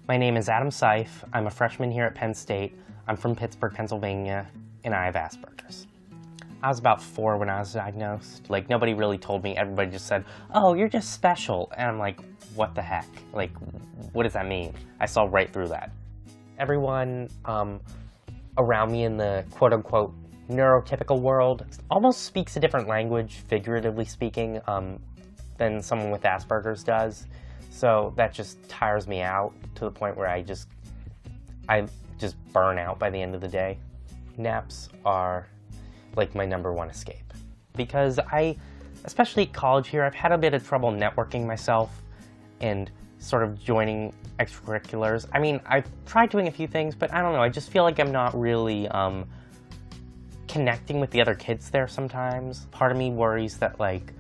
My name is Adam Seif. I'm a freshman here at Penn State. I'm from Pittsburgh, Pennsylvania, and I have Asperger's. I was about 4 when I was diagnosed. Like, nobody really told me. Everybody just said, oh, you're just special. And I'm like, what the heck? Like, what does that mean? I saw right through that. Everyone around me in the quote-unquote neurotypical world almost speaks a different language, figuratively speaking, than someone with Asperger's does. So that just tires me out to the point where I just burn out by the end of the day. Naps are like my #1 escape. Because especially at college here, I've had a bit of trouble networking myself and sort of joining extracurriculars. I mean, I've tried doing a few things, but I don't know, I just feel like I'm not really connecting with the other kids there sometimes. Part of me worries that, like,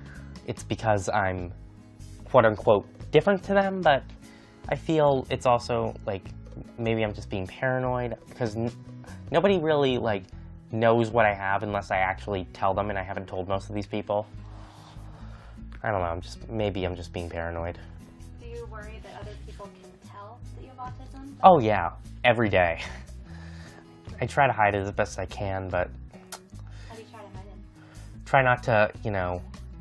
it's because I'm quote-unquote different to them, but I feel it's also, like, maybe I'm just being paranoid, because nobody really, like, knows what I have unless I actually tell them, and I haven't told most of these people. I don't know, maybe I'm just being paranoid. Do you worry that other people can tell that you have autism? Oh yeah, every day. I try to hide it as best I can, but... How do you try to hide it? Try not to,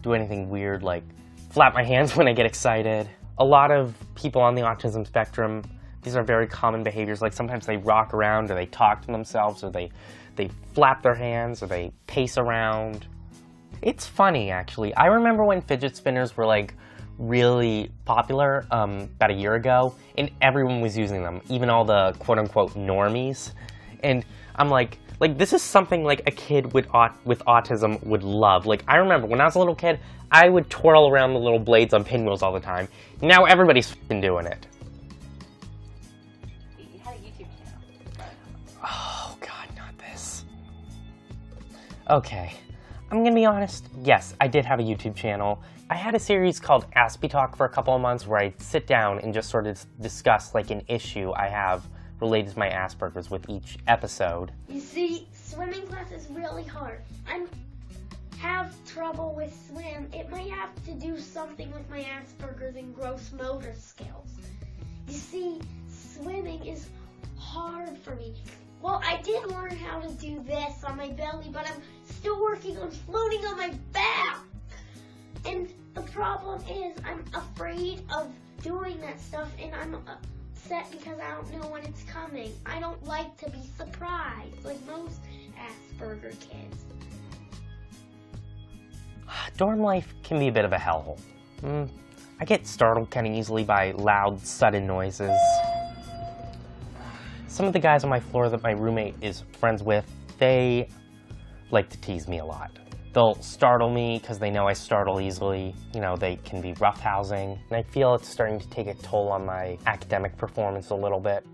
do anything weird, like flap my hands when I get excited. A lot of people on the autism spectrum, these are very common behaviors, like sometimes they rock around, or they talk to themselves, or they flap their hands, or they pace around. It's funny, actually. I remember when fidget spinners were, like, really popular about a year ago, and everyone was using them, even all the quote-unquote normies. And I'm like, this is something, like, a kid with autism would love. Like, I remember when I was a little kid, I would twirl around the little blades on pinwheels all the time. Now everybody's f***ing doing it. You had a YouTube channel. Oh, God, not this. Okay. I'm gonna be honest, yes, I did have a YouTube channel. I had a series called Aspie Talk for a couple of months where I'd sit down and just sort of discuss, like, an issue I have related to my Asperger's with each episode. You see, swimming class is really hard. I have trouble with swim. It might have to do something with my Asperger's and gross motor skills. You see, swimming is hard for me. Well, I did learn how to do this on my belly, but I'm still working on floating on my back. And the problem is I'm afraid of doing that stuff, and I'm upset because I don't know when it's coming. I don't like to be surprised, like most Asperger kids. Dorm life can be a bit of a hellhole. I get startled kind of easily by loud, sudden noises. Some of the guys on my floor that my roommate is friends with, they like to tease me a lot. They'll startle me because they know I startle easily. They can be roughhousing. And I feel it's starting to take a toll on my academic performance a little bit.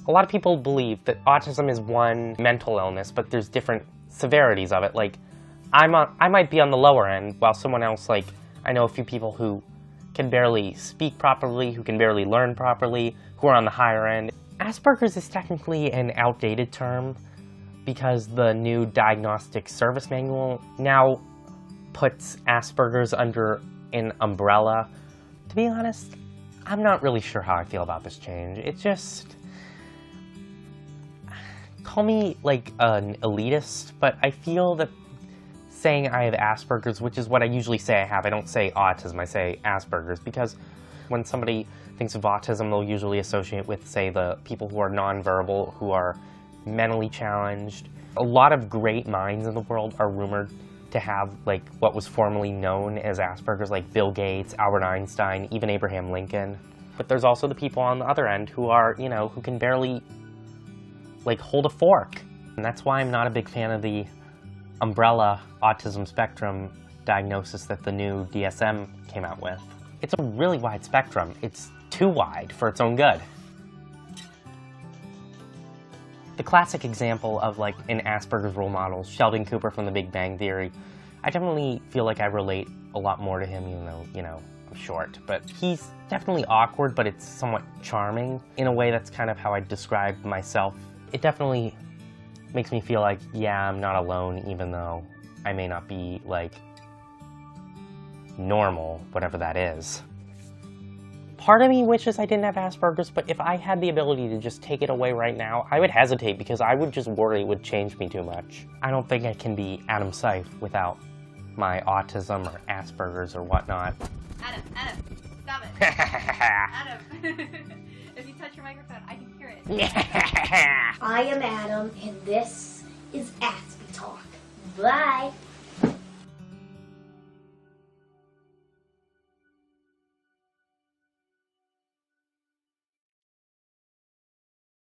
A lot of people believe that autism is one mental illness, but there's different severities of it. Like, I might be on the lower end, while someone else, like, I know a few people who can barely speak properly, who can barely learn properly, who are on the higher end. Asperger's is technically an outdated term because the new Diagnostic Service Manual now puts Asperger's under an umbrella. To be honest, I'm not really sure how I feel about this change. It's just... Call me, like, an elitist, but I feel that saying I have Asperger's, which is what I usually say I have, I don't say autism, I say Asperger's, because when somebody thinks of autism, they'll usually associate with, say, the people who are nonverbal, who are mentally challenged. A lot of great minds in the world are rumored to have, like, what was formerly known as Asperger's, like Bill Gates, Albert Einstein, even Abraham Lincoln. But there's also the people on the other end who are, who can barely, like, hold a fork. And that's why I'm not a big fan of the umbrella autism spectrum diagnosis that the new DSM came out with. It's a really wide spectrum. It's too wide for its own good. The classic example of, like, an Asperger's role model, Sheldon Cooper from The Big Bang Theory. I definitely feel like I relate a lot more to him, even though, I'm short. But he's definitely awkward, but it's somewhat charming in a way that's kind of how I describe myself. It definitely makes me feel like, yeah, I'm not alone, even though I may not be, like, normal, whatever that is. Part of me wishes I didn't have Asperger's, but if I had the ability to just take it away right now, I would hesitate because I would just worry it would change me too much. I don't think I can be Adam Seif without my autism or Asperger's or whatnot. Adam, stop it. Adam, if you touch your microphone, I can hear it. I am Adam, and this is Aspie Talk. Bye.